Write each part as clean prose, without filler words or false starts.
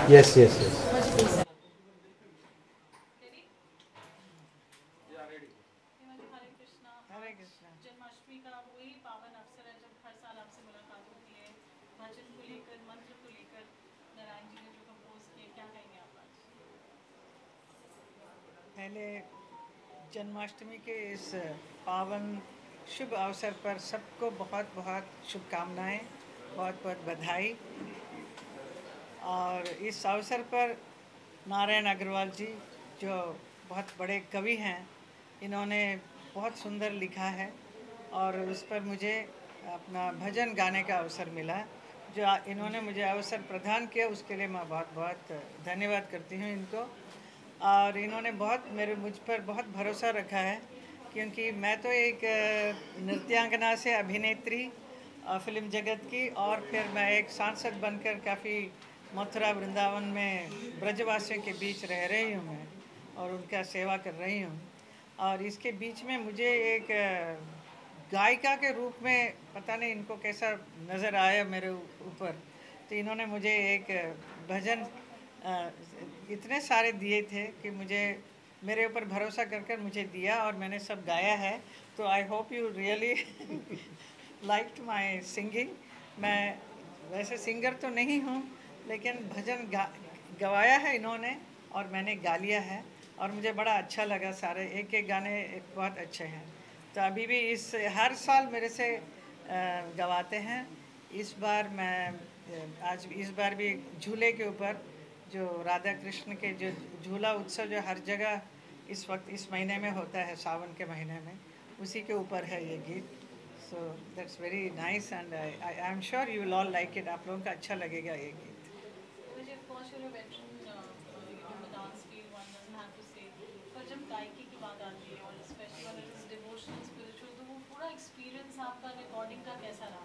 Yes, yes, yes. Janmashtami का वही पावन अवसर है जब हर साल आपसे मुलाकात होती है, भजन को लेकर, मंत्र को लेकर नारायण जी ने जो कंपोज किए, क्या कहेंगे आप आज? पहले जन्माष्टमी के इस पावन शुभ अवसर पर सबको बहुत बहुत शुभकामनाएं, बहुत बहुत बधाई। और इस अवसर पर नारायण अग्रवाल जी जो बहुत बड़े कवि हैं, इन्होंने बहुत सुंदर लिखा है और उस पर मुझे अपना भजन गाने का अवसर मिला। जो इन्होंने मुझे अवसर प्रदान किया उसके लिए मैं बहुत बहुत धन्यवाद करती हूँ इनको। और इन्होंने मुझ पर बहुत भरोसा रखा है, क्योंकि मैं तो एक नृत्यांगना से अभिनेत्री फिल्म जगत की, और फिर मैं एक सांसद बनकर काफ़ी मथुरा वृंदावन में ब्रजवासियों के बीच रह रही हूँ मैं, और उनका सेवा कर रही हूँ। और इसके बीच में मुझे एक गायिका के रूप में पता नहीं इनको कैसा नज़र आया मेरे ऊपर, तो इन्होंने मुझे एक भजन इतने सारे दिए थे कि मुझे मेरे ऊपर भरोसा कर मुझे दिया और मैंने सब गाया है। तो I hope you really liked my singing. मैं वैसे सिंगर तो नहीं हूँ, लेकिन भजन गवाया है इन्होंने और मैंने गा लिया है, और मुझे बड़ा अच्छा लगा। सारे एक एक गाने बहुत अच्छे हैं। तो अभी भी हर साल मेरे से गवाते हैं। इस बार भी झूले के ऊपर जो राधा कृष्ण के जो झूला उत्सव जो हर जगह इस वक्त इस महीने में होता है, सावन के महीने में, उसी के ऊपर है ये गीत। So that's very nice and I am sure you will all like it. आप लोगों को अच्छा लगेगा ये गीत। पर जब गायकी की बात आती है और specially when it is devotional spiritual, तो वो पूरा एक्सपीरियंस आपका रिकॉर्डिंग का कैसा रहा?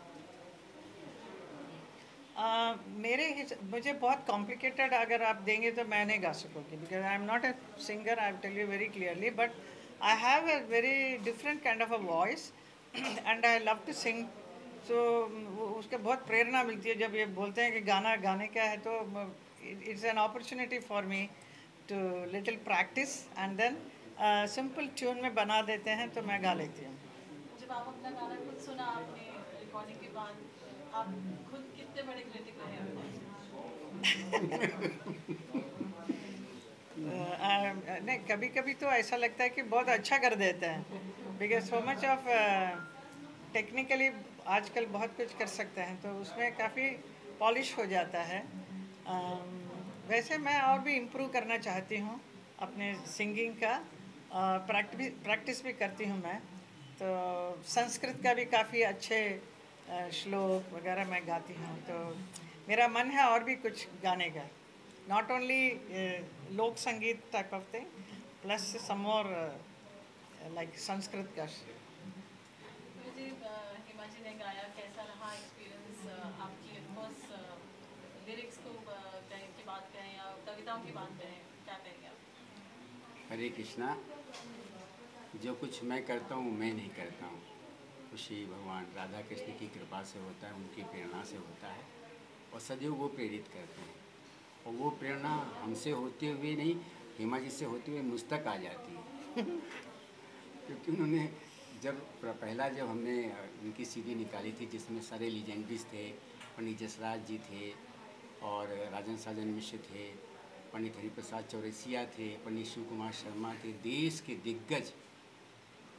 मुझे बहुत कॉम्प्लिकेटेड अगर आप देंगे तो मैं नहीं गा सकूँगी, because I am not a singer, I tell you very clearly, but I have a very different kind of a voice and I love to sing. So उसके बहुत प्रेरणा मिलती है जब ये बोलते हैं कि गाना गाने का है, तो it's an opportunity for me to little practice and then simple tune में बना देते हैं तो मैं गा लेती हूँ। जब आप अपना गाना खुद सुना आपने रिकॉर्डिंग के बाद, आप खुद कितने बड़े क्रिटिक रहे नहीं, कभी कभी तो ऐसा लगता है कि बहुत अच्छा कर देते हैं, because so much of technically आजकल बहुत कुछ कर सकते हैं, तो उसमें काफ़ी पॉलिश हो जाता है। वैसे मैं और भी इम्प्रूव करना चाहती हूँ अपने सिंगिंग का। प्रैक्टिस भी करती हूँ मैं, तो संस्कृत का भी काफ़ी अच्छे श्लोक वगैरह मैं गाती हूँ। तो मेरा मन है और भी कुछ गाने का, not only lok sangeet type of thing, plus some more like Sanskrit का। हिमा जी ने गाया, कैसा रहा एक्सपीरियंस आपकी? लिरिक्स की बात करें या कविताओं की बात करें, क्या कहेंगे आप? हरे कृष्णा। जो कुछ मैं करता हूँ मैं नहीं करता हूँ, खुशी भगवान राधा कृष्ण की कृपा से होता है, उनकी प्रेरणा से होता है, और सदैव वो प्रेरित करते हैं। और वो प्रेरणा हमसे होते हुए नहीं, हेमा जी से होते हुए मुझ तक आ जाती है क्योंकि उन्होंने जब हमने उनकी सीडी निकाली थी, जिसमें सारे लीजेंडरीज थे, पंडित जसराज जी थे और राजन साजन मिश्र थे, पंडित हरिप्रसाद चौरसिया थे, पंडित शिव कुमार शर्मा थे, देश के दिग्गज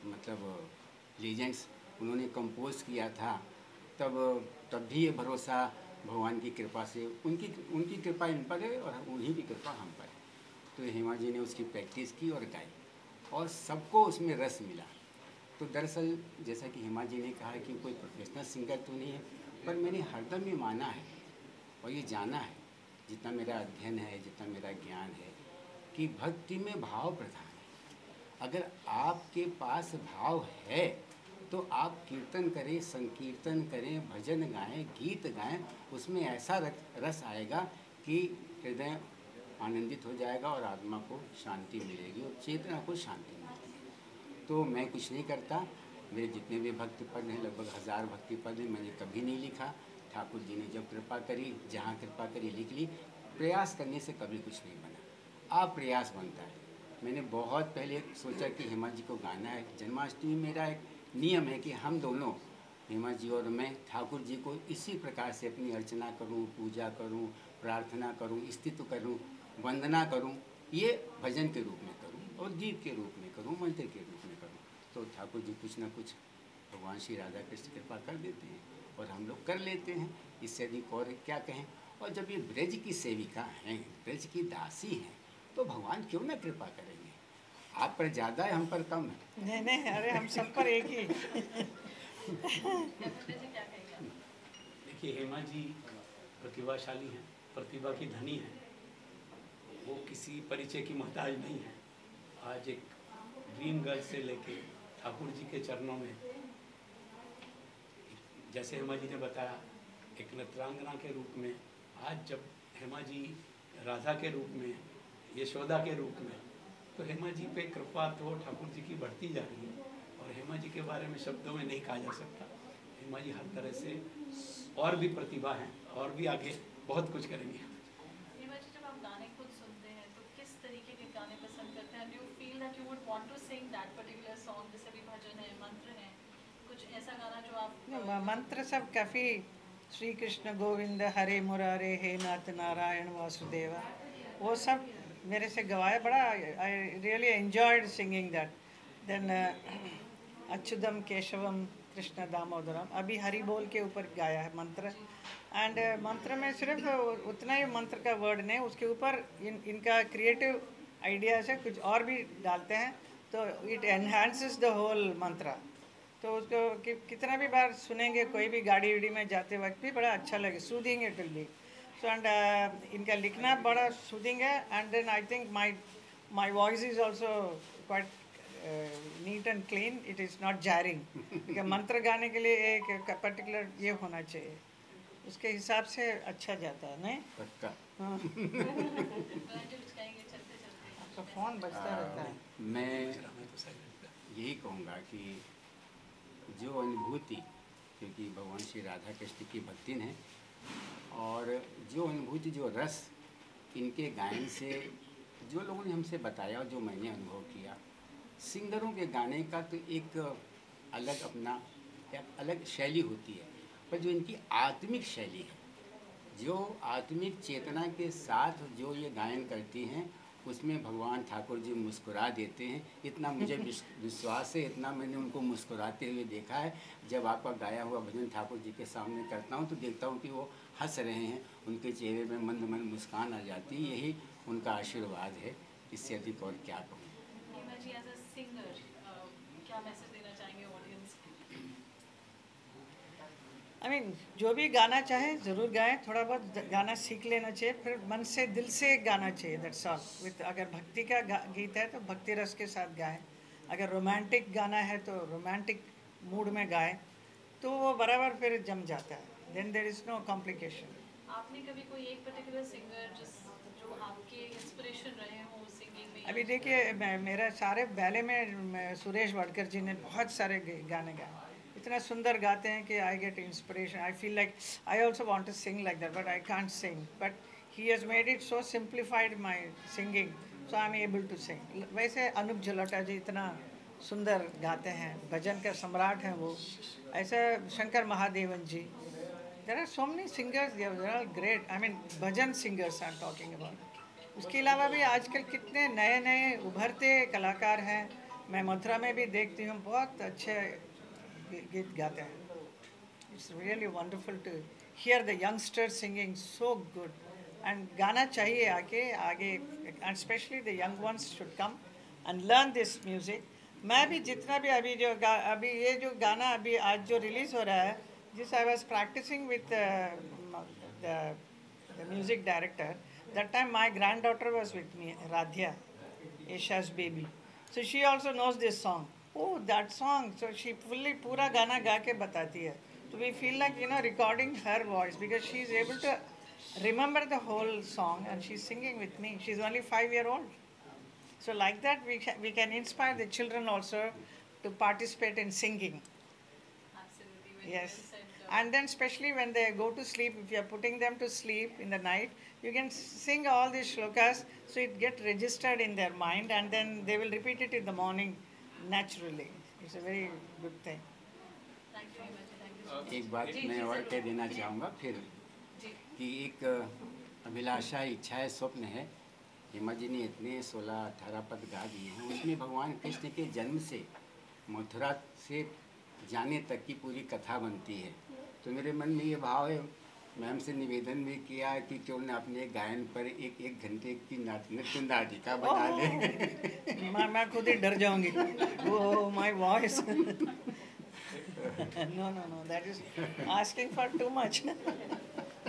मतलब लीजेंड्स उन्होंने कंपोज किया था। तब भी ये भरोसा भगवान की कृपा से, उनकी कृपा इन पर है और उन्हीं की कृपा हम पर है। तो हेमा जी ने उसकी प्रैक्टिस की और गाई, और सबको उसमें रस मिला। तो दरअसल जैसा कि हेमा जी ने कहा कि कोई प्रोफेशनल सिंगर तो नहीं है, पर मैंने हरदम ये माना है और ये जाना है, जितना मेरा अध्ययन है, जितना मेरा ज्ञान है, कि भक्ति में भाव प्रधान है। अगर आपके पास भाव है तो आप कीर्तन करें, संकीर्तन करें, भजन गाएं, गीत गाएं, उसमें ऐसा रस आएगा कि हृदय आनंदित हो जाएगा और आत्मा को शांति मिलेगी और चेतना को शांति मिलेगी। तो मैं कुछ नहीं करता, मेरे जितने भी भक्ति पद हैं, लगभग 1000 भक्ति पद हैं, मैंने कभी नहीं लिखा। ठाकुर जी ने जब कृपा करी, जहाँ कृपा करी लिख ली। प्रयास करने से कभी कुछ नहीं बना, आप प्रयास बनता है। मैंने बहुत पहले सोचा कि हेमा जी को गाना है। जन्माष्टमी मेरा एक नियम है कि हम दोनों, हेमा जी और मैं, ठाकुर जी को इसी प्रकार से अपनी अर्चना करूं, पूजा करूं, प्रार्थना करूं, स्तुति करूं, वंदना करूं, ये भजन के रूप में करूं और गीत के रूप में करूं, मंत्र के रूप में करूं। तो ठाकुर जी कुछ ना कुछ, भगवान श्री राधा कृष्ण कृपा कर देते हैं और हम लोग कर लेते हैं। इससे अधिक और क्या कहें। और जब ये ब्रज की सेविका हैं, ब्रज की दासी हैं, तो भगवान क्यों ना कृपा करेंगे। आप पर ज़्यादा है, हम पर कम है। नहीं नहीं, अरे हम सब पर एक ही। देखिए, हेमा जी प्रतिभाशाली हैं, प्रतिभा की धनी हैं, वो किसी परिचय की मोहताज नहीं है। आज एक ड्रीम गर्ल से लेके ठाकुर जी के चरणों में, जैसे हेमा जी ने बताया, एक नृत्यांगना के रूप में, आज जब हेमा जी राधा के रूप में, यशोदा के रूप में, तो हेमा जी पे कृपा तो ठाकुर जी की बढ़ती जा रही है। और हेमा जी के बारे में शब्दों में नहीं कहा जा सकता। हेमा जी हर तरह से और भी प्रतिभा हैं और भी आगे बहुत कुछ करेंगे। हेमा जी, जब आप गाने खुद सुनते हैं तो किस तरीके के गाने पसंद करते हैं? Do you feel that you would want to sing that particular song? जैसे भी भजन है, मंत्र है, कुछ ऐसा गाना जो आप मंत्र सब काफ़ी, श्री कृष्ण गोविंद हरे मुरारे हे नाथ नारायण वासुदेवा, वो सब मेरे से गवाया। बड़ा I really enjoyed singing that. Then Achyutam Keshavam Krishna Damodaram, अभी हरि बोल के ऊपर गाया है मंत्र। एंड मंत्र में सिर्फ उतना ही मंत्र का वर्ड नहीं, उसके ऊपर इनका क्रिएटिव आइडियाज है, कुछ और भी डालते हैं, तो इट एनहांसेस द होल मंत्र। तो उसको कितना भी बार सुनेंगे, कोई भी गाड़ी वाड़ी में जाते वक्त भी बड़ा अच्छा लगे, soothing it will be. So and इनका लिखना बड़ा सूदिंग है। And then I think my voice is also quite neat and clean, it is not jarring. मंत्र गाने के लिए एक पर्टिकुलर ये होना चाहिए, उसके हिसाब से अच्छा जाता है। नहीं पक्का। हाँ, चलते चलते आपका फ़ोन बजता रहता है। मैं यही कहूँगा कि जो अनुभूति, क्योंकि भगवान श्री राधा कृष्ण की भक्ति हैं, और जो अनुभूति, जो रस इनके गायन से जो लोगों ने हमसे बताया और जो मैंने अनुभव किया, सिंगरों के गाने का तो एक अलग अपना एक अलग शैली होती है, पर जो इनकी आत्मिक शैली है, जो आत्मिक चेतना के साथ जो ये गायन करती हैं, उसमें भगवान ठाकुर जी मुस्कुरा देते हैं। इतना मुझे विश्वास है, इतना मैंने उनको मुस्कुराते हुए देखा है। जब आपका गाया हुआ भजन ठाकुर जी के सामने करता हूँ तो देखता हूँ कि वो हंस रहे हैं, उनके चेहरे में मंद मंद मुस्कान आ जाती है। यही उनका आशीर्वाद है, इससे अधिक और क्या कहूँ। Hema ji, as a singer क्या मैसेज देना चाहेंगे ऑडियंस को? आई मीन जो भी गाना चाहे ज़रूर गाएं, थोड़ा बहुत गाना सीख लेना चाहिए, फिर मन से दिल से गाना चाहिए, दैट्स ऑल। विद अगर भक्ति का गीत है तो भक्ति रस के साथ गाएं, अगर रोमांटिक गाना है तो रोमांटिक मूड में गाएं, तो वो बराबर फिर जम जाता है। Then there is no complication. आपने कभी कोई एक पर्टिकुलर सिंगर जो आपके इंस्पिरेशन रहे हो सिंगिंग में? अभी देखिए, मेरा सारे बैले में सुरेश वाडकर जी ने बहुत सारे गाने गाए, इतना सुंदर गाते हैं कि I get inspiration. I feel like I also want to sing like that, but I can't sing, but he has made it so simplified my singing, so I am able to sing. वैसे अनूप जलोटा जी इतना सुंदर गाते हैं, भजन का सम्राट हैं वो। ऐसा Shankar Mahadevan ji, there are so many singers, they are great. I mean bhajan singers I am talking about. उसके अलावा भी आजकल कितने नए नए उभरते कलाकार हैं, मैं मथुरा में भी देखती हूँ, बहुत अच्छे गीत गाते हैं। It's really wonderful to hear the youngsters singing so good. And गाना चाहिए आगे, and specially the young ones should come and learn this music. मैं भी जितना भी अभी अभी ये जो गाना अभी आज जो रिलीज़ हो रहा है, जिस I was practicing with the music director, that time my granddaughter was with me, Radhya, Isha's baby. So she also knows this song. oh, that song. So she fully पूरा गाना गा के बताती है. So we feel like, recording her voice because she's able to remember the whole song and she's singing with me. She's only 5 years old. So like that, we can inspire the children also to participate in singing. Absolutely. Very Yes. well said. And then especially when they go to sleep, if you're putting them to sleep in the night, you can sing all these shlokas so it gets registered in their mind and then they will repeat it in the morning naturally. It's a very good thing. Thank you, Hema ji. Thank you so much. एक बात जी, मैं जी, और जरूर। कह देना चाहूँगा फिर जी। कि एक अभिलाषा इच्छा है स्वप्न है। हेमा जी ने इतने 16-18 पद गा दिए हैं, उसमें भगवान कृष्ण के जन्म से मथुरा से जाने तक की पूरी कथा बनती है। तो मेरे मन में ये भाव है, मैम से निवेदन भी किया है कि क्यों न अपने गायन पर एक घंटे की नृत्य नाटिका बना लें। मैं खुद ही डर जाऊंगी. Oh, my voice. No, that is asking for too much.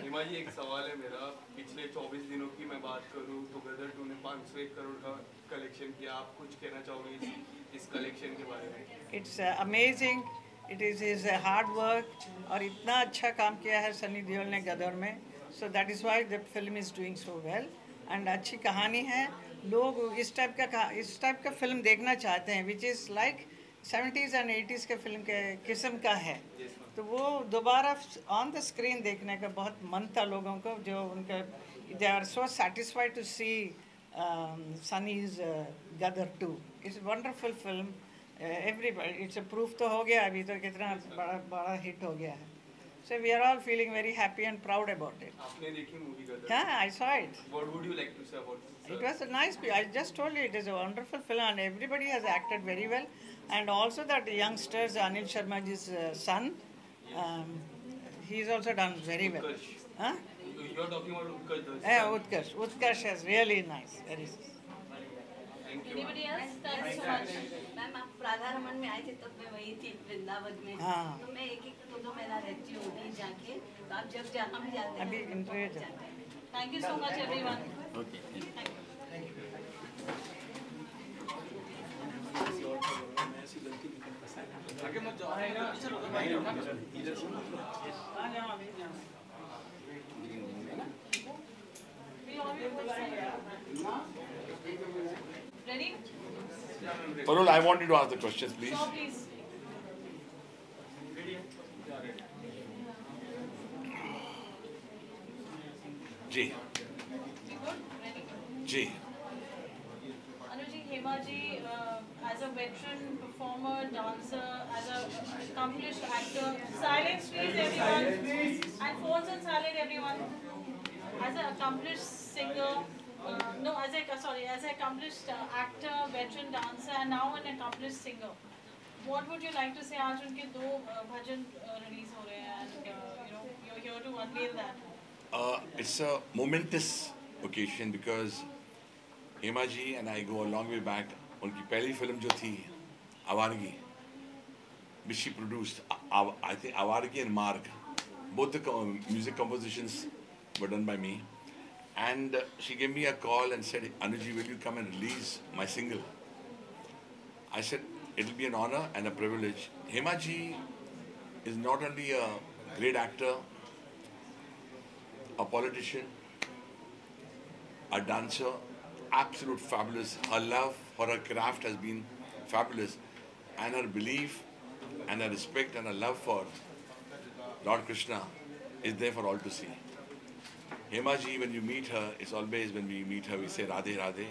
हिमा जी, एक सवाल है मेरा. पिछले 24 दिनों की मैं बात करूं तो गदर 2 ने 501 करोड़ का कलेक्शन किया. आप कुछ कहना चाहोगे इस कलेक्शन के बारे में? It's amazing. It is his hard work. और इतना अच्छा काम किया है सनी देओल ने गदर में. So that is why the film is doing so well. And अच्छी कहानी है. लोग इस टाइप का फिल्म देखना चाहते हैं, which is like 70s and 80s के फिल्म के किस्म का है. तो वो दोबारा ऑन द स्क्रीन देखने का बहुत मन था लोगों को, जो उनका they are so satisfied to see Sunny's Gadar 2. It's wonderful film. Everybody it's a proof तो हो गया अभी तो कितना बड़ा हिट हो गया है. So we are all feeling very happy and proud about it. आपने देखी मूवी गदर? हाँ, I saw it. What would you like to say about this? It was a nice. I just told you it is a wonderful film and everybody has acted very well. And also that youngsters, Anil Sharmaji's son, he's also done very well. Utkarsh. Huh? You're talking about Utkarsh. Yeah, Utkarsh. Utkarsh is really nice. Very. Thank you. Anybody else? Thank you so much. Ma'am, आप राधा रमन में आए थे तब मैं वही थी वृंदावन में. हाँ. तो मैं एक 2 महीना रहती हूँ वहीं जाके. तो आप जब जहाँ भी जाते हैं अभी इंटरव्यू जाते हैं. Thank you so much, everyone. Okay, Thank you. Ready? Parul, I want you to ask the questions, please. So please. जी, We good? Ready? जी. Anuji, Hema ji, as a veteran performer, dancer, as a accomplished actor, silence please everyone, and phones on silent everyone. As an accomplished singer, as an accomplished actor, veteran dancer, and now an accomplished singer. What would you like to say? आज उनके 2 भजन release हो रहे हैं, and you're here to unveil that. It's a momentous occasion because Hema ji and I go a long way back. उनकी पहली film जो थी आवारगी, which she produced, I think आवारगी and Marg, both the music compositions were done by me. And she gave me a call and said, Anuji, will you come and release my single? I said, it'll be an honor and a privilege. Hema ji is not only a great actor, a politician, a dancer, absolute fabulous. Her love for her craft has been fabulous, and her belief and her respect and her love for Lord Krishna is there for all to see. Hema ji, when you meet her, it's always when we meet her, we say Radhe Radhe,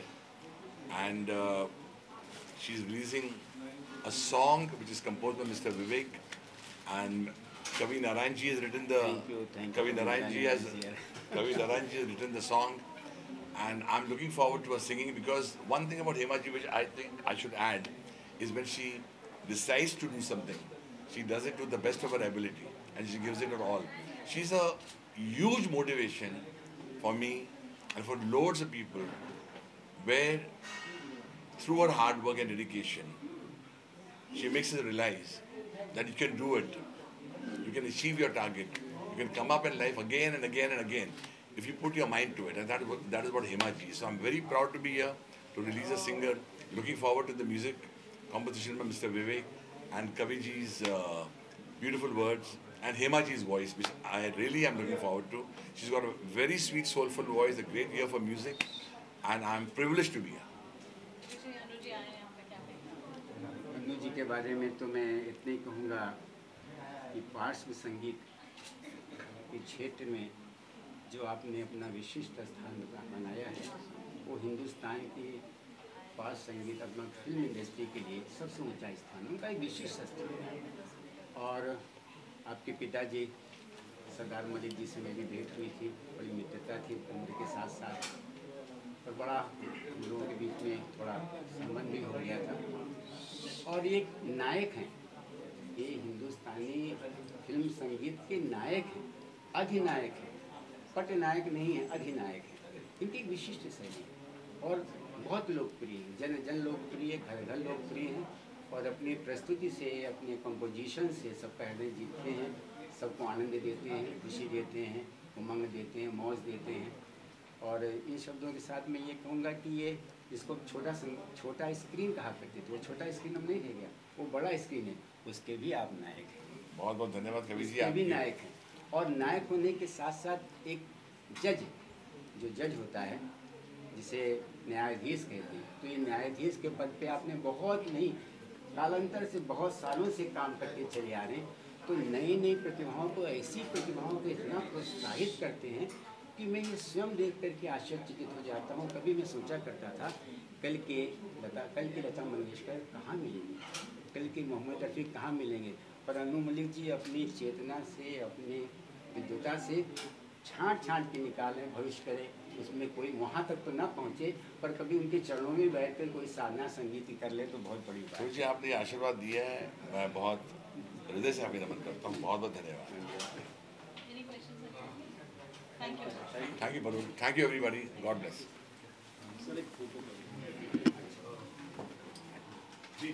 and she's releasing a song which is composed by Mr. Vivek, and Kavi Narayan ji has written the. Thank Kavi you. Narayan ji has written the song, and I'm looking forward to her singing because one thing about Hema ji which I think I should add is when she decides to do something, she does it to the best of her ability and she gives it her all. She's a huge motivation for me and for loads of people where through her hard work and dedication, she makes us realize that you can do it. You can achieve your target. You can come up in life again and again and again if you put your mind to it. And that is what Hema ji is. So I'm very proud to be here to release a singer. Looking forward to the music composition by Mr. Vivek, and Kaviji's beautiful words, and Hemaji's voice, which I really am looking forward to. She's got a very sweet, soulful voice, a great ear for music, and I'm privileged to be here. Anu ji के बारे में तो मैं इतना ही कहूँगा कि पार्श्व संगीत के क्षेत्र में जो आपने अपना विशिष्ट स्थान बनाया है वो हिंदुस्तान की पार्श्व संगीतात्मक फिल्म इंडस्ट्री के लिए सबसे ऊंचा स्थान, उनका एक विशिष्ट स्थान है। और आपके पिताजी सरदार मलिक जी से मेरी भेंट हुई थी, बड़ी मित्रता थी उम्र के साथ साथ, और बड़ा हम लोगों के बीच में थोड़ा संबंध भी हो गया था। और एक नायक हैं, ये हिंदुस्तानी फिल्म संगीत के नायक हैं, अधिनायक हैं, पटनायक नहीं है, अधिनायक है। इनकी एक विशिष्ट शैली और बहुत लोकप्रिय है, जन जन लोकप्रिय, घर घर लोकप्रिय हैं, और अपनी प्रस्तुति से, अपने कंपोजिशन से सबका हृदय जीतते हैं, सबको आनंद देते हैं, खुशी देते हैं, उमंग देते हैं, मौज देते हैं। और इन शब्दों के साथ मैं ये कहूँगा कि ये जिसको छोटा स्क्रीन कहा करते थे, वो छोटा स्क्रीन अब नहीं रह गया, वो बड़ा स्क्रीन है, उसके भी आप नायक हैं। बहुत बहुत धन्यवाद कवि जी, आप भी नायक हैं। और नायक होने के साथ साथ एक जज, जो जज होता है जिसे न्यायाधीश कहते हैं, तो ये न्यायाधीश के पद पे आपने बहुत नहीं कालांतर से बहुत सालों से काम करके चले आ रहे हैं, तो नई नई प्रतिभाओं को, ऐसी प्रतिभाओं को इतना प्रोत्साहित करते हैं कि मैं ये स्वयं देख करके आश्चर्यचकित हो जाता हूँ। कभी मैं सोचा करता था कल की लता मंगेशकर कहाँ मिलेंगी, कल के मोहम्मद रफ़ी कहाँ मिलेंगे, पर अनु मलिक जी अपनी चेतना से, अपनी विद्वता से छांट के निकालें, भविष्य करें, उसमें कोई वहाँ तक तो ना पहुँचे, पर कभी उनके चरणों में बैठकर कोई साधना संगीत कर ले तो बहुत बड़ी बात है। जी आपने आशीर्वाद दिया है, मैं बहुत हृदय से आपके नमन करता हूँ, बहुत बहुत धन्यवाद। Thank you Varun, thank you everybody, God bless. जी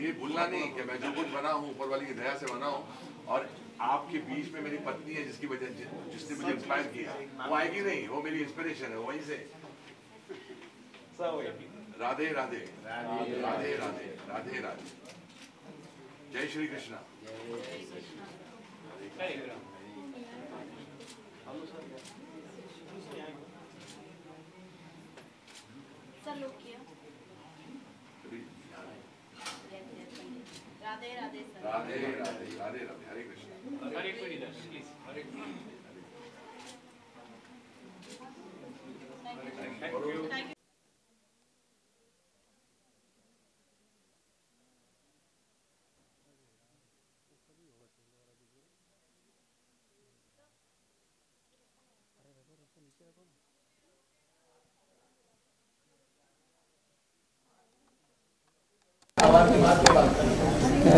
ये भूलना नहीं कि मैं जो कुछ बना हूँ ऊपर वाली की दया से बना हूँ, और आपके बीच में मेरी पत्नी है जिसकी वजह जिसने मुझे इंस्पायर किया, वो आएगी नहीं, वो मेरी इंस्पिरेशन है, वहीं से। राधे राधे राधे राधे राधे राधे, जय श्री कृष्णा। राधे राधे राधे राधे राधे राधे, हरे कृष्ण। हरे कृष्ण, प्लीज हरे कृष्ण। Thank you.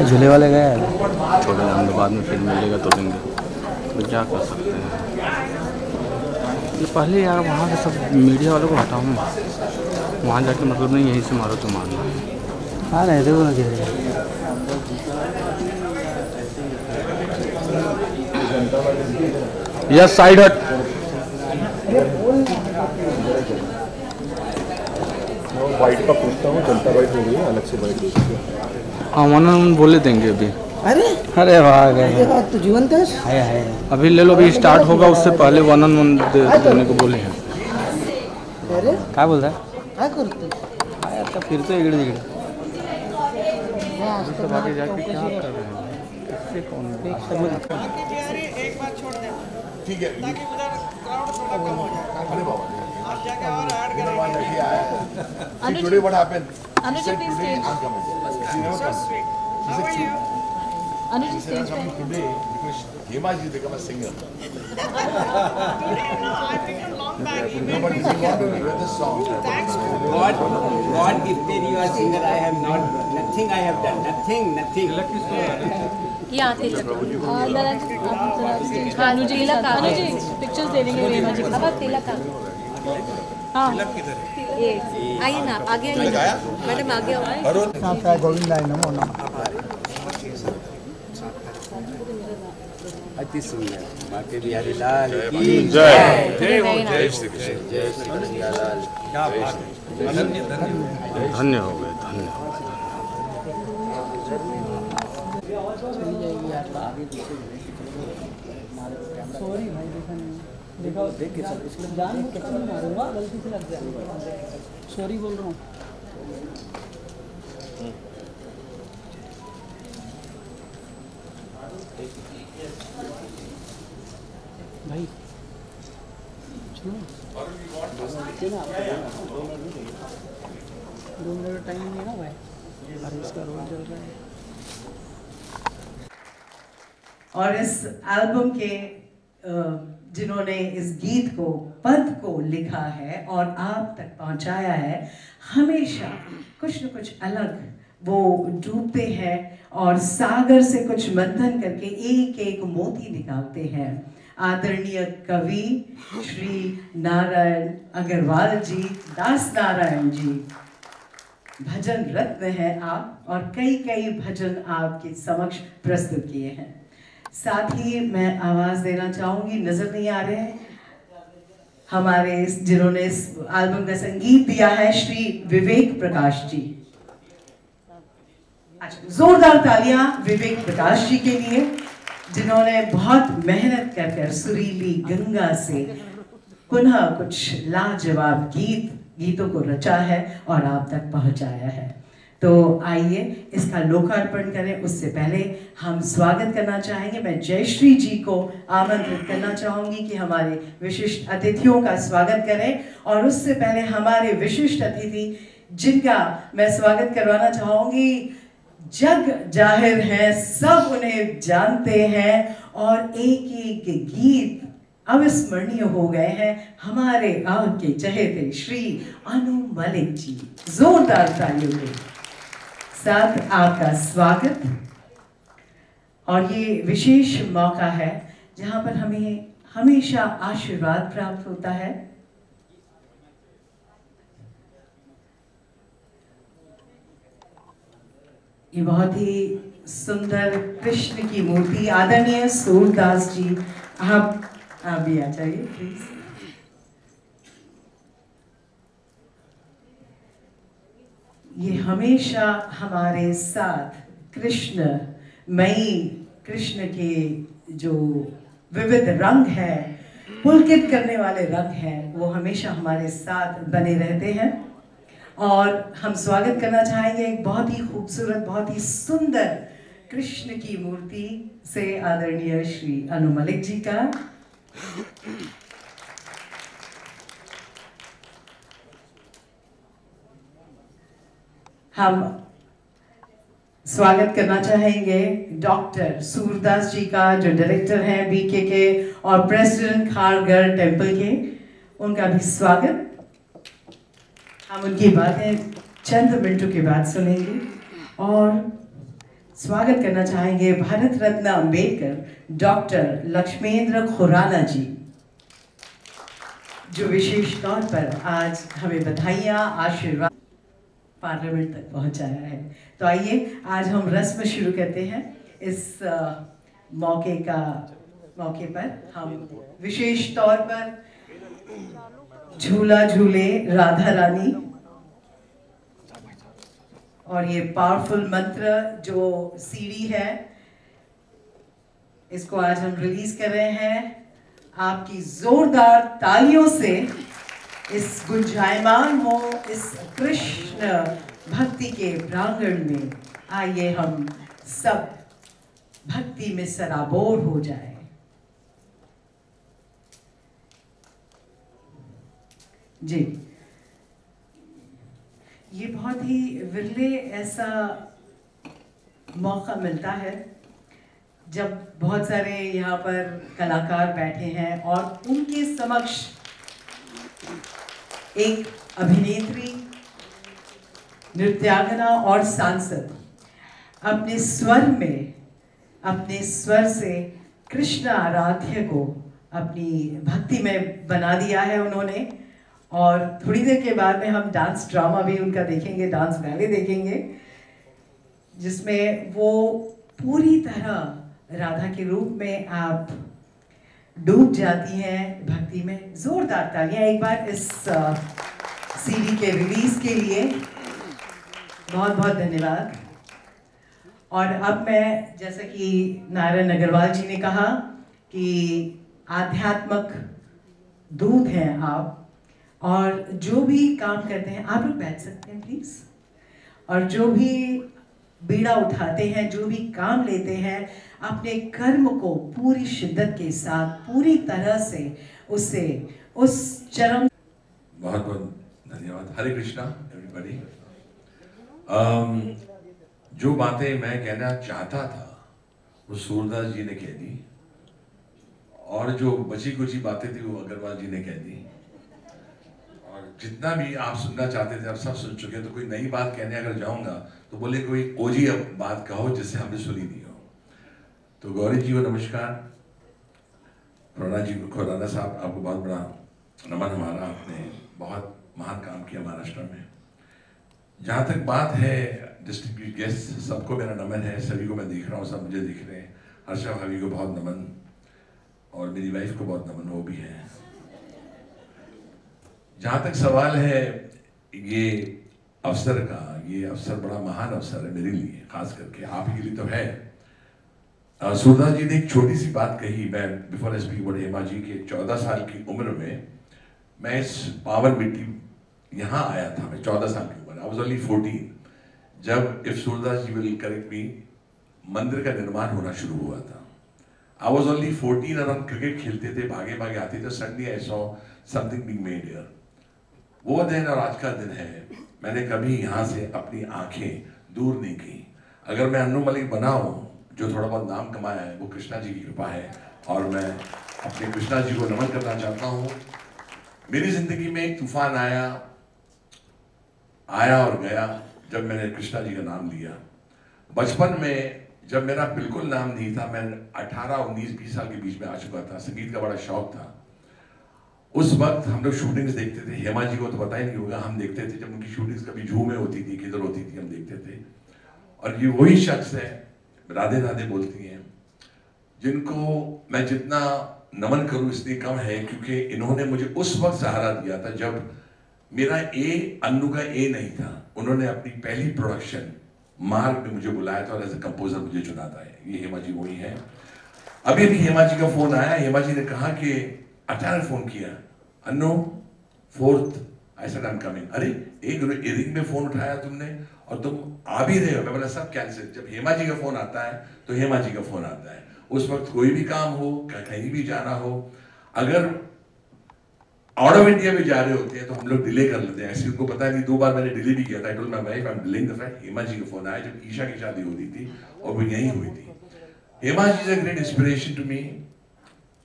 झूले वाले गए छोटे हम बाद में फिर मिलेगा तो लेंगे, तो क्या कर सकते हैं। ये पहले यार वहाँ से सब मीडिया वालों को हटाऊँ, वहाँ जाके मतलब नहीं, यहीं से मारो तो मारना है। हाँ नहीं देखो ना यस साइड हट। वाइट का पूछता हूँ, जनता वाइट हो गई, अलग से वाइट। हाँ वन बोले देंगे अभी। अरे वाह तो जीवन है अभी ले लो, अभी स्टार्ट होगा, उससे पहले 1-on-1 देने को बोले हैं। क्या बोल रहा है, क्या करते यार, फिर तो इगड़ जिगड़ बाकी जाके क्या कर रहे हैं, इससे कौन एक बार छोड़ दें ठीक है, ताकि उधर क्राउड थोड़ा कम हो जाए। अरे बाबा, आप जाके और ऐड करेंगे। today what happened? Anuj, please stay. I'm coming. So sweet. How are you? Anuj, She said I'm coming today because Hemaji become a singer. Today, no, I became long back. No, but if you want to hear this song, Thanks. God gifted you a singer. I have not, nothing I have done, nothing. ये आते Anu ji pictures ले लेंगे हेमा जी। अब तिलक हाँ ये आइए ना, आगे आइए मैडम, आगे आओ। गोविंदा नमो नमः। अति सुंदर। माँ के बिहारी लाल की जय। जय हो। जय श्री कृष्ण। जय श्री कृष्ण लाल। क्या बात है। धन्य हो गए, धन्य हो गए। चली जाएगी यार आगे पीछे। सॉरी भाई, देखा नहीं। देखा देख के सब इसलिए जान के नहीं मारूंगा, गलती से लग जाएगा। सॉरी बोल रहा हूँ। भाई चलो 2 मिनट टाइम नहीं है ना भाई, और इसका रोल चल रहा है। और इस एल्बम के जिन्होंने इस गीत को, पद को लिखा है और आप तक पहुंचाया है, हमेशा कुछ न कुछ अलग वो डूबते हैं और सागर से कुछ मंथन करके एक एक मोती निकालते हैं। आदरणीय कवि श्री नारायण अग्रवाल जी, दास नारायण जी, भजन रत्न हैं आप, और कई कई भजन आपके समक्ष प्रस्तुत किए हैं। साथ ही मैं आवाज देना चाहूंगी, नजर नहीं आ रहे हैं हमारे जिन्होंने इस एल्बम का संगीत दिया है, श्री विवेक प्रकाश जी। जोरदार तालियां विवेक प्रकाश जी के लिए, जिन्होंने बहुत मेहनत कर कर सुरीली गंगा से पुनः कुछ लाजवाब गीतों को रचा है और आप तक पहुंचाया है। तो आइए इसका लोकार्पण करें। उससे पहले हम स्वागत करना चाहेंगे, मैं जयश्री जी को आमंत्रित करना चाहूंगी कि हमारे विशिष्ट अतिथियों का स्वागत करें। और उससे पहले हमारे विशिष्ट अतिथि जिनका मैं स्वागत करवाना चाहूंगी, जग जाहिर है, सब उन्हें जानते हैं और एक एक गीत अविस्मरणीय हो गए हैं, हमारे आपके चहेते श्री अनु मलिक जी। जोरदार तालियों के साथ आपका स्वागत। और ये विशेष मौका है जहां पर हमें हमेशा आशीर्वाद प्राप्त होता है। ये बहुत ही सुंदर कृष्ण की मूर्ति, आदरणीय सूरदास जी, आप भी आ जाइए प्लीज। ये हमेशा हमारे साथ कृष्ण के जो विविध रंग है, पुलकित करने वाले रंग हैं, वो हमेशा हमारे साथ बने रहते हैं। और हम स्वागत करना चाहेंगे एक बहुत ही खूबसूरत, बहुत ही सुंदर कृष्ण की मूर्ति से आदरणीय श्री अनु मलिक जी का। हम स्वागत करना चाहेंगे डॉक्टर सूरदास जी का, जो डायरेक्टर हैं बीके के और प्रेसिडेंट खारघर टेम्पल के, उनका भी स्वागत। हम उनकी बातें चंद मिनटों के बाद सुनेंगे। और स्वागत करना चाहेंगे भारत रत्न अंबेडकर डॉक्टर लक्ष्मेंद्र खुराना जी, जो विशेष तौर पर आज हमें बधाइयाँ, आशीर्वाद पार्लियामेंट तक पहुंचाया है। तो आइए आज हम रस्म शुरू करते हैं। इस मौके पर हम विशेष तौर पर झूला झूले राधा रानी, और ये पावरफुल मंत्र जो सीडी है, इसको आज हम रिलीज कर रहे हैं। आपकी जोरदार तालियों से इस गुंजायमान हो इस कृष्ण भक्ति के प्रांगण में, आइए हम सब भक्ति में सराबोर हो जाए। जी, ये बहुत ही विरले ऐसा मौका मिलता है जब बहुत सारे यहाँ पर कलाकार बैठे हैं और उनके समक्ष एक अभिनेत्री, नृत्यांगना और सांसद अपने स्वर से कृष्ण आराध्य को अपनी भक्ति में बना दिया है उन्होंने। और थोड़ी देर के बाद में हम डांस ड्रामा भी उनका देखेंगे, डांस बैले देखेंगे, जिसमें वो पूरी तरह राधा के रूप में आप डूब जाती हैं भक्ति में। जोरदार तालियां एक बार इस सीडी के रिलीज के लिए। बहुत बहुत धन्यवाद। और अब मैं, जैसा कि नारायण अग्रवाल जी ने कहा कि आध्यात्मिक दूत हैं आप, और जो भी काम करते हैं, आप लोग बैठ सकते हैं प्लीज, और जो भी बीड़ा उठाते हैं, जो भी काम लेते हैं, अपने कर्म को पूरी शिद्दत के साथ, पूरी तरह से उससे उस चरम। बहुत बहुत धन्यवाद। हरे कृष्णा एवरीबॉडी। जो बातें मैं कहना चाहता था वो सूरदास जी ने कह दी, और जो बची कुची बातें थी वो अग्रवाल जी ने कह दी, और जितना भी आप सुनना चाहते थे आप सब सुन चुके। तो कोई नई बात कहने अगर जाऊंगा तो बोले कोई ओजी अब बात कहो जिससे हमने सुनी नहीं हो। तो गौरी जी को नमस्कार, खुराना जी को, खुराना साहब आपको बहुत बड़ा नमन हमारा, आपने बहुत महान काम किया महाराष्ट्र में। जहाँ तक बात है डिस्ट्रिक्ट गेस्ट, सबको मेरा नमन है, सभी को मैं देख रहा हूँ, सब मुझे देख रहे हैं। हर्षा भाभी को बहुत नमन, और मेरी वाइफ को बहुत नमन, वो भी है। जहाँ तक सवाल है ये अवसर का, ये अवसर बड़ा महान अवसर है मेरे लिए, खास करके आप ही के लिए तो है। सूरदास जी ने एक छोटी सी बात कही, मैं before I speak about Hema ji के 14 साल की उम्र में मैं इस पावन मिट्टी यहाँ आया था। मैं 14 साल की उम्र, आई वाज ओनली 14, जब if Surdas ji will correct me, मंदिर का निर्माण होना शुरू हुआ था। आई वाज ओनली 14 और हम क्रिकेट खेलते थे, भागे भागे आते थे। Suddenly I saw something being made here. वो दिन और आज का दिन है, मैंने कभी यहाँ से अपनी आंखें दूर नहीं की। अगर मैं अन्नू मलिक बना हूँ, जो थोड़ा बहुत नाम कमाया है, वो कृष्णा जी की कृपा है, और मैं अपने कृष्णा जी को नमन करना चाहता हूँ। मेरी जिंदगी में एक तूफान आया और गया जब मैंने कृष्णा जी का नाम लिया। बचपन में जब मेरा बिल्कुल नाम नहीं था, मैं 18, 19, 20 साल के बीच में आ चुका था, संगीत का बड़ा शौक था। उस वक्त हम लोग शूटिंग्स देखते थे, हेमा जी को तो पता ही नहीं होगा, हम देखते थे जब उनकी शूटिंग्स कभी जू में होती थी, किधर होती थी, हम देखते थे। और ये वही शख्स है, राधे राधे बोलती हैं, जिनको मैं जितना नमन करूं इसलिए कम है, क्योंकि इन्होंने मुझे उस वक्त सहारा दिया था जब मेरा अन्नू का नहीं था। उन्होंने अपनी पहली प्रोडक्शन मार्ग में मुझे बुलाया था और एज ए कंपोजर मुझे चुना था। ये हेमा जी वही है। अभी भी हेमा जी का फोन आया, हेमा जी ने कहा कि अचानक फोन किया, Annu 4th, I said I am coming. अरे एक रिंग में फोन उठाया तुमने और तुम आ भी रहे हो। मैं बोला सब कैंसिल। जब हेमा जी का फोन आता है तो हेमा जी का फोन आता है। उस वक्त कोई भी काम हो, कहीं भी जाना हो, अगर आउट ऑफ इंडिया में जा रहे होते हैं तो हम लोग डिले कर लेते हैं। ऐसे उनको पता नहीं, 2 बार मैंने डिले भी किया था। I told my wife I am delaying the flight. Hema ji का फोन आया जब ईशा की शादी होती थी और वो यहीं हुई थी। Hema ji is a great inspiration to me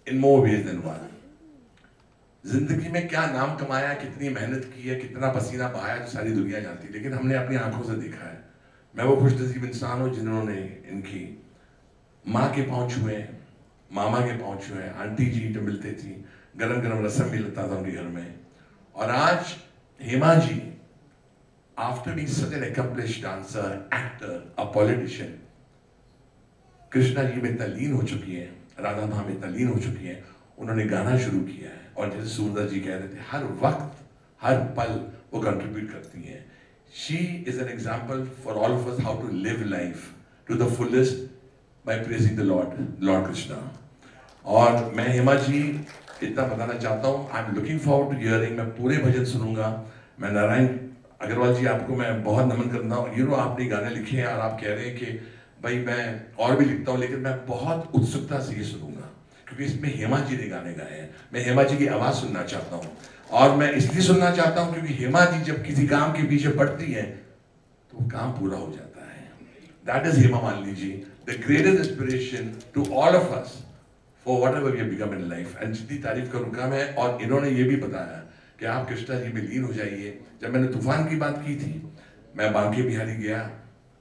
in more ways than one. जिंदगी में क्या नाम कमाया, कितनी मेहनत की है, कितना पसीना बहाया, जो सारी दुनिया जानती है, लेकिन हमने अपनी आंखों से देखा है। मैं वो खुशनसीब इंसान हूँ जिन्होंने इनकी माँ के पाँव छुए, मामा के पाँव छुए, आंटी जी जो मिलते थी, गरम गरम रसम मिलता था उनके घर में। और आज Hema ji, after being such an accomplished dancer, actor, a politician, Krishna ji में इतना लीन हो चुकी है, राधा माँ में इतना लीन हो चुकी है, उन्होंने गाना शुरू किया है। और जैसे सूरदास जी कह रहे थे, हर वक्त हर पल वो कंट्रीब्यूट करती हैं। She is an example for all of us how to live life to the fullest by praising the lord Krishna. और मैं हेमा जी इतना बताना चाहता हूँ, I am looking forward to hearing. मैं पूरे भजन सुनूंगा। मैं नारायण अग्रवाल जी, आपको मैं बहुत नमन करता हूँ। आपने गाने लिखे हैं और आप कह रहे हैं कि भाई मैं और भी लिखता हूँ, लेकिन मैं बहुत उत्सुकता से ये सुनूंगा क्योंकि इसमें हेमा जी ने गाने गाए हैं। मैं हेमा जी की आवाज सुनना चाहता हूँ, और मैं इसलिए सुनना चाहता हूँ क्योंकि हेमा जी जब किसी काम के पीछे पड़ती है तो वो काम पूरा हो जाता है। That is Hema Malini ji, the greatest inspiration to all of us for whatever we have become in life. And जितनी तारीफ करूँ कम है। और इन्होंने ये भी बताया कि आप कृष्णा जी में लीन हो जाइए। जब मैंने तूफान की बात की थी, मैं बांके बिहारी गया,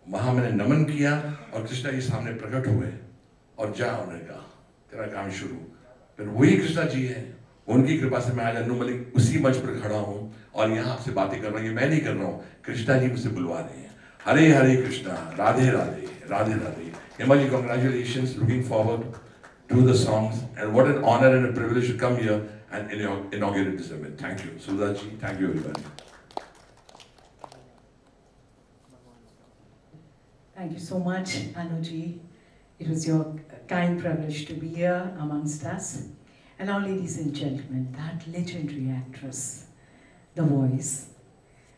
वहां मैंने नमन किया और कृष्णा जी सामने प्रकट हुए और जा उन्होंने कहा तेरा काम शुरू। फिर वही कृष्णा जी हैं, उनकी कृपा से मैं आज अन्नू मलिक उसी मंच पर खड़ा हूं और यहाँ आपसे बातें कर रहा हूँ। ये मैं नहीं कर रहा हूँ, कृष्णा जी मुझसे बुलवा रहे हैं। Hare Hare Krishna, Radhe Radhe, Radhe Radhe. Hema ji, congratulations. Looking forward to the songs, and what an honor and a privilege to come here and inaugurate this event. Thank you, Sudha ji. Thank you, everybody. Thank you so much, Anuji. It was your kind privilege to be here amongst us. And now, ladies and gentlemen, that legendary actress, The Voice,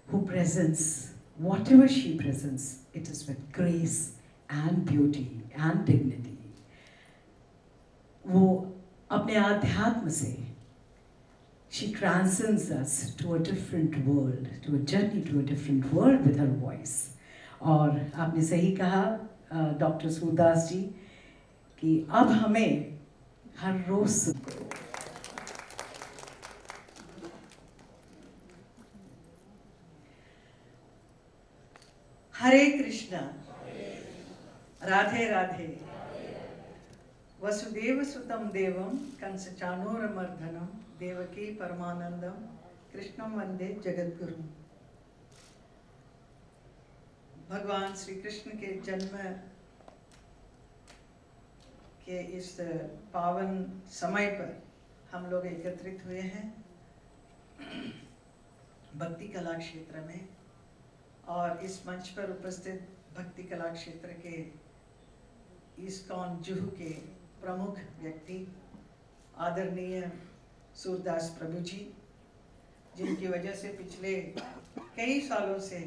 who presents whatever she presents, it is with grace and beauty and dignity. वो अपने आध्यात्म से, she transcends us to a different world, to a journey to a different world with her voice. और आपने सही कहा doctor Surdas जी कि अब हमें हर रोज सुनते हो। हरे कृष्णा, राधे राधे, वसुदेव सुतम देवम कंस चाणूरमर्दनम देवकी परमानंदम कृष्णम वंदे जगद्गुरुम। भगवान श्री कृष्ण के जन्म के इस पावन समय पर हम लोग एकत्रित हुए हैं भक्ति कला क्षेत्र में, और इस मंच पर उपस्थित भक्ति कला क्षेत्र के इस्कॉन जुहू के प्रमुख व्यक्ति आदरणीय सूरदास प्रभु जी, जिनकी वजह से पिछले कई सालों से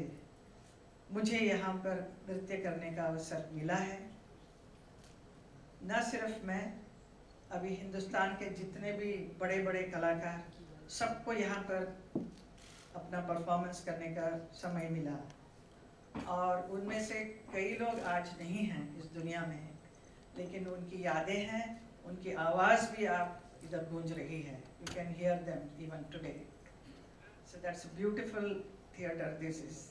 मुझे यहाँ पर नृत्य करने का अवसर मिला है। न सिर्फ मैं, अभी हिंदुस्तान के जितने भी बड़े बड़े कलाकार, सबको यहाँ पर अपना परफॉर्मेंस करने का समय मिला, और उनमें से कई लोग आज नहीं हैं इस दुनिया में, लेकिन उनकी यादें हैं, उनकी आवाज़ भी आप इधर गूंज रही है। You can hear them even today. So that's beautiful theatre this is.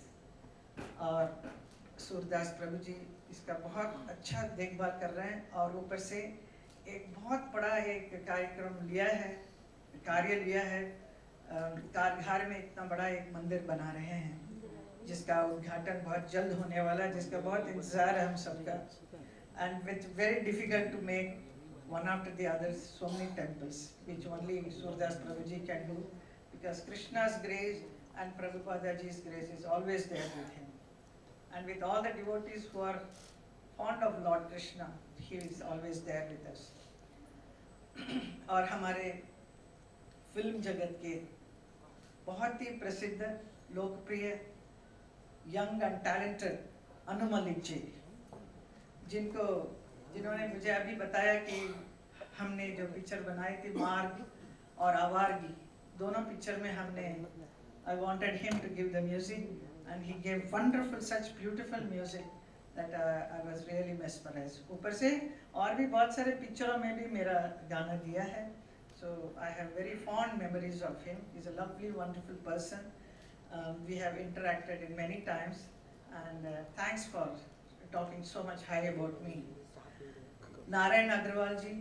और सूरदास प्रभु जी इसका बहुत अच्छा देखभाल कर रहे हैं, और ऊपर से एक बहुत बड़ा एक कार्यक्रम लिया है, कार्य लिया है। कारघार में इतना बड़ा एक मंदिर बना रहे हैं, जिसका उद्घाटन बहुत जल्द होने वाला है, जिसका बहुत इंतजार है हम सबका। And which very difficult to make one after the other so many temples which only Surdas Prabhu ji can do, because Krishna's grace and Prabhupada ji's grace is always there with him, and with all the devotees who are fond of Lord Krishna, he is always there with us. और हमारे film जगत के बहुत ही प्रसिद्ध, लोकप्रिय, young and talented Anu Malik ji, जिन्होंने मुझे अभी बताया कि हमने जो पिक्चर बनाई थी मार्ग और आवारगी, दोनों पिक्चर में हमने I wanted him to give the music, and he gave wonderful, such beautiful music that I was really mesmerized. ऊपर से और भी बहुत सारे पिक्चरों में भी मेरा गाना दिया है, so I have very fond memories of him. He's a lovely, wonderful person. We have interacted in many times, and thanks for talking so much high about me. Narayan Agarwal जी,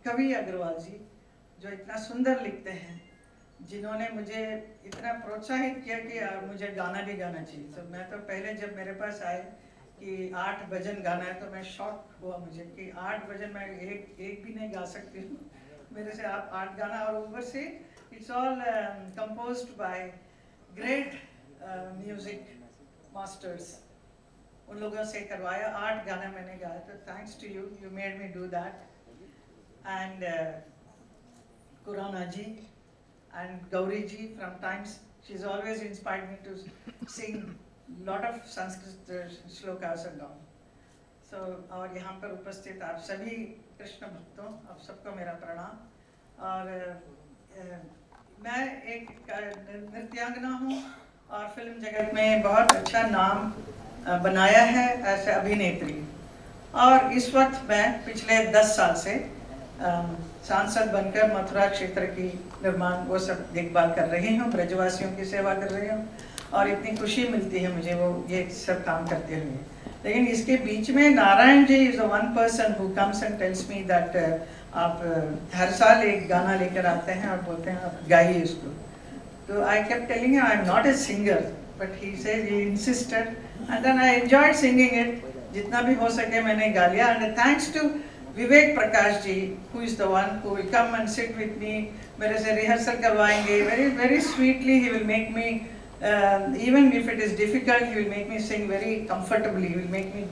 कवि अग्रवाल जी, जो इतना सुंदर लिखते हैं, जिन्होंने मुझे इतना प्रोत्साहित किया कि मुझे गाना भी गाना चाहिए। तो मैं तो पहले जब मेरे पास आए कि 8 भजन गाना है, तो मैं शॉक हुआ मुझे कि 8 भजन मैं एक भी नहीं गा सकती हूँ, मेरे से आप 8 गाना, और ऊपर से it's all composed by great music masters, उन लोगों से करवाया। 8 गाना मैंने गाया, तो thanks to you, you made me do that. And Khurana ji and Gauri ji, from times she's always inspired me to sing lot of Sanskrit shlokas and all. So और यहाँ पर उपस्थित आप सभी कृष्ण भक्तों, आप सबको मेरा प्रणाम। और मैं एक नृत्यांगना हूँ, और फिल्म जगत में बहुत अच्छा नाम बनाया है ऐसे अभिनेत्री, और इस वक्त मैं पिछले 10 साल से सांसद बनकर मथुरा क्षेत्र की निर्माण वो सब देखभाल कर रही हूँ, ब्रजवासियों की सेवा कर रही हूँ, और इतनी खुशी मिलती है मुझे वो ये सब काम करते हुए। लेकिन इसके बीच में Narayan ji is one person who comes and tells me that आप हर साल एक गाना लेकर आते हैं और बोलते हैं आप गाइए इसको। तो I kept telling I am not a singer, but he insisted, and then I enjoyed singing it. जितना भी हो सके मैंने गा लिया, and thanks to Vivek Prakash ji, who is the one who will come and sit with me, मेरे से rehearsal करवाएंगे, very sweetly he will make me, even if it is difficult, he will make me sing very comfortably, he will make me,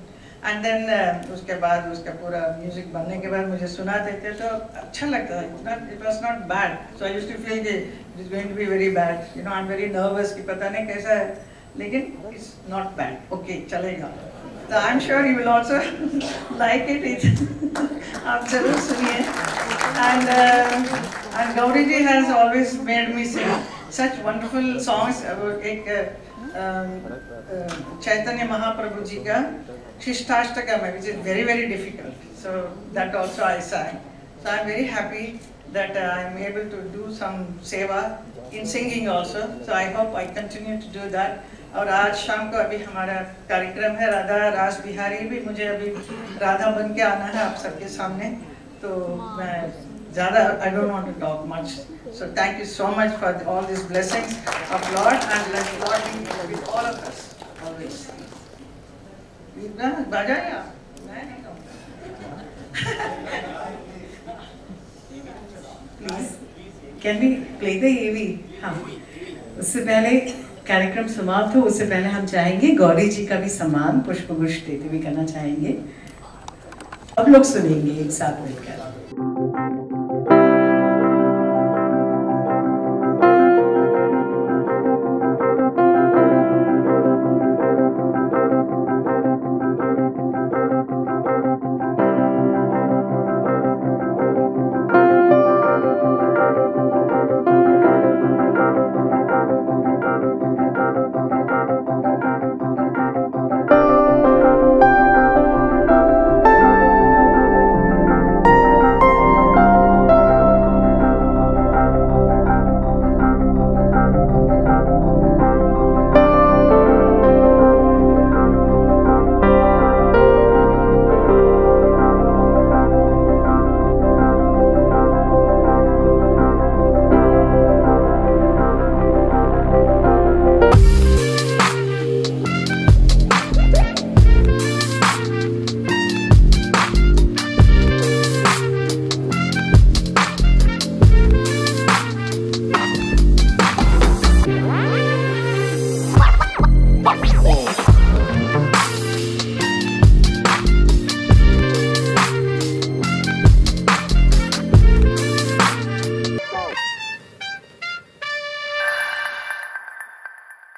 and then उसके बाद उसका पूरा music बनने के बाद मुझे सुनाते थे तो अच्छा लगता था, it was not bad, so I used to feel that it is going to be very bad, you know, I'm very nervous कि पता नहीं कैसा है, लेकिन it's not bad, okay चलेगा. So I'm sure you will also like it. आप जरूर सुनिए. And Gauri ji has always made me sing such wonderful songs. एक Chaitanya Mahaprabhu ji का Shishtashtaka, which is very difficult. So that also I sang. So I'm very happy that I'm able to do some seva in singing also. So I hope I continue to do that. और आज शाम को अभी हमारा कार्यक्रम है राधा रास बिहारी भी, मुझे अभी राधा बन के आना है आप सबके सामने, तो मैं ज़्यादा I don't want to talk much. So thank you so much for all these blessings of Lord, and let Lord be with all of us always. बजाया मैं नहीं कहूँगा. Please, can we play the AV? हाँ. उससे पहले कार्यक्रम समाप्त हो, उससे पहले हम चाहेंगे गौरी जी का भी सम्मान पुष्पगुच्छ देते हुए करना चाहेंगे. अब लोग सुनेंगे एक साथ मिलकर.